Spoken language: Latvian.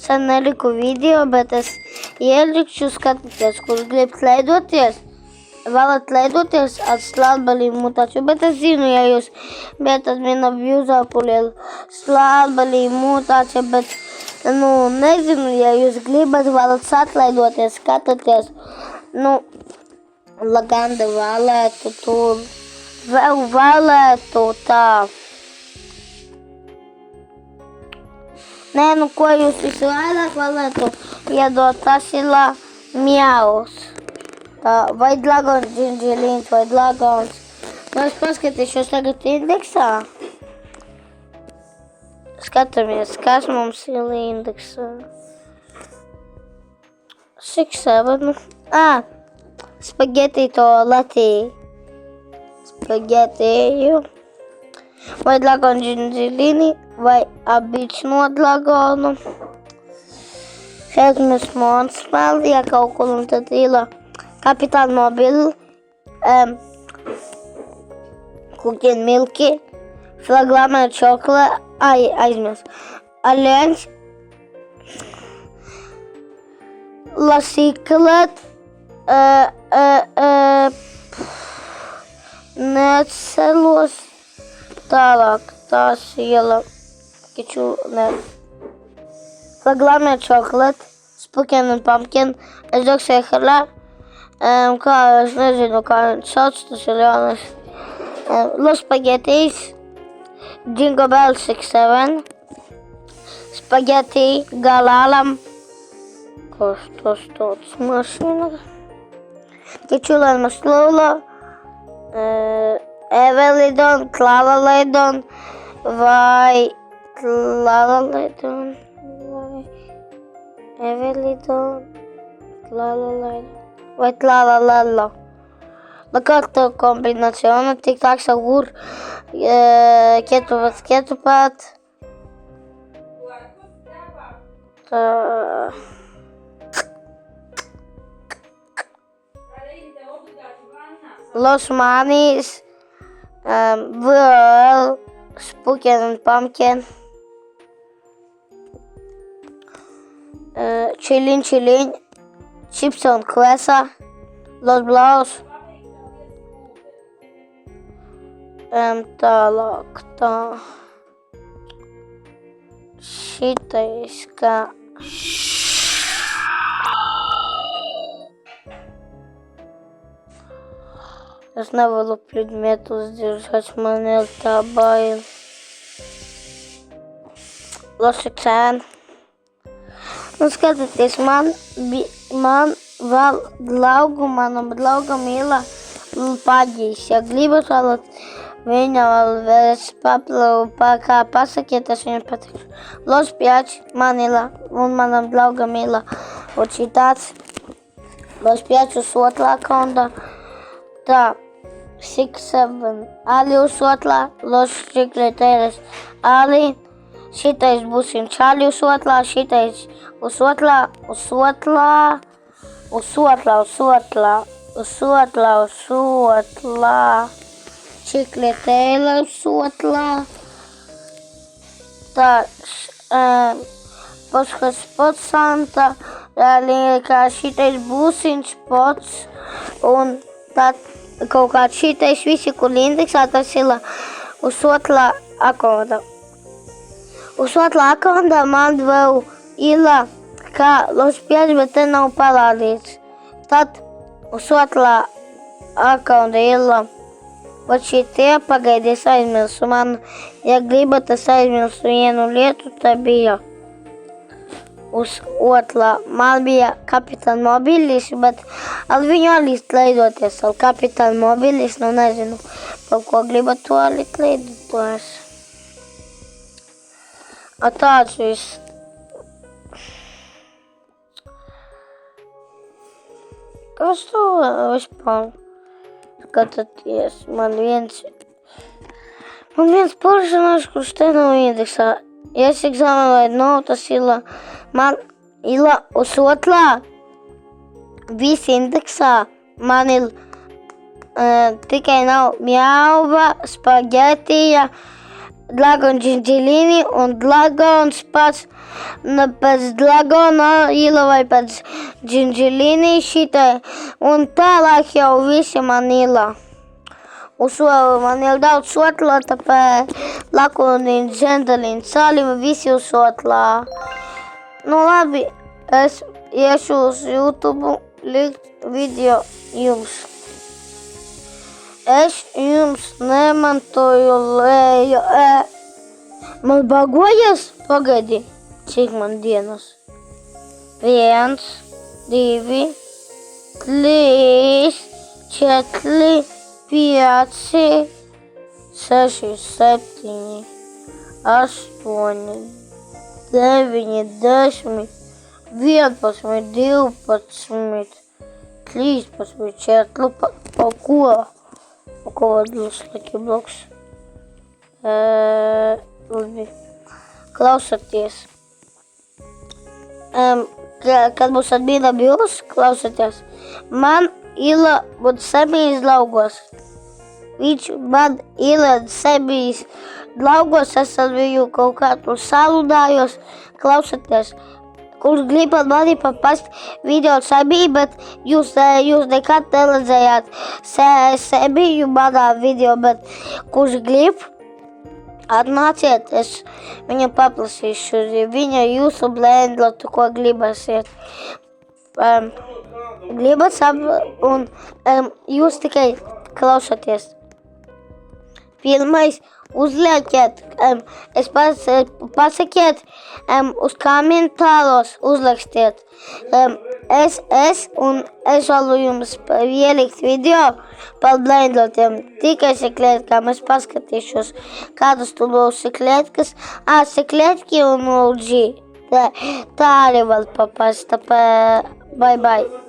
Sen neliku video, bet es ielikšu skatīties, kurš grib leidoties. Varat leidoties ar slābalīm mutāciju, bet es zinu, ja jūs bietat mina vjūzāpuļie slābalīm mutāciju, bet, nezinu, ja jūs gribat, varat atleidoties, skatāties, Laganda vēlētu tur, vēl vēlētu tā. Nē, ko jūs visvairāk vēlētu iedot, tas ir mjaus. Vai dragons džindžilīns, vai dragons. Es paskatīšos tagad indeksā. Skatāmies, kas mums ir indeksā. 6, 7. Spaghetti toaletī. Spaghettiju. Vai dragon džindžilīni, vai обычно dragonu. Hermes Monspēl, ja kaut kur un tad ir Kapitāna Mobili, Cooking Milky, Flaglamer Chocolate, aizmirst, Alliance, La Secret, Necelos, tālāk, tās iela, Flaglamer Chocolate, Spookin and Pumpkin, es doksēju harlā, kā es nezinu, kā sauc, tas ir jaunas. Los Spaghettis, Jingle Bell 6-7, Spaghetti Galālam, kas tas tāds mašīna, Kičulēn Maslūla, Evelidon, Tlalalaidon, vai Tlalalaidon, vai Evelidon, Tlalalaidon, vai Tlalalala. La carta combinazione, tic tac sagur, ketupat. Los Manis, Whirl, Spookin and Pumpkin, Chilin, Chips on Cresa, Los Blaus, tālāk, tā, šitais, kā, es nevaru предметus держать, man ir tā bail. Losicēn. Skatieties, man vēl manam draugam ir paģīs. Ja gribat vēl viņa vēl kā pasakiet, tas viņam patiks. Los 5 man ir, un manam draugam ir tāds. Los 5 uz otrā konta. Tā, 6, 7, Ali uz otrā, Los Čikletēres, Ali, šitais būsim Čāli uz otrā, šitais uz otrā, Čikletēre uz otrā, tā, Poskas spots Santa, kā šitais būsim spots, un tad kaut kāds šitais visi, kur indeksā, tas ir uz otrā akonda. Uz otrā akonda man vēl ir kā Los 5, bet te nav parādīts. Tad uz otrā akonda ir vat šitie, pagaidies aizmirsu. Man, ja gribat, es aizmirsu vienu lietu, tā bija. Uz otrā man bija Kapitāna Mobilis, bet ar viņu arī leidoties. Ar Kapitāna Mobilis, nezinu, par ko gribat to arī leidoties. Tāds viss. Kas to vispār skatāties? Man viens personāžs, kurš te nav indeksā. Ja es eksāmenēju, tas ir man ir uz otrā visi indeksā. Man ir tikai nav mjauva, spagetija, Dragon Džindžilīni un Dragons pats pēc Dragona ila vai pēc Džindžilīni šitai. Un tālāk jau visi man ila. Man ir daudz sotlā, tāpēc Lakonīna, Džendelīna, Salima, visi sotlā. Nu labi, es iešu uz YouTube likt video jums. Es jums nemantoju lēju. Man bagojas? Pagaidi, cik man dienas? 1, 2, 3, 4, 5, 6, 7, 8, 9, 10, 11, 12, 13, 14, pa ko? Pa ko vadus laki bloks? Klausoties. Kad būs atbīdami jūs, klausoties. Man ila būtu semijas draugos. Viņš man ila semijas draugos, es ar viņu kaut kā tur saludājos, klausoties. Kurš gribat mani papast video semiju, bet jūs nekad neredzējāt semiju manā video, bet kurš grib, atnāciet, es viņam paplasīšu, viņa jūsu blendlotu, ko gribasiet. Gribat un jūs tikai klausoties. Pirmais, uzliekiet, pasakiet, uz komentāros uzrakstiet. Es varu jums ielikt video par blendlotiem. Tikai sekliētkām es paskatīšos, kādas tur būs sekliētkas. Sekliētki un UG. Tā arī var papast. Bye bye.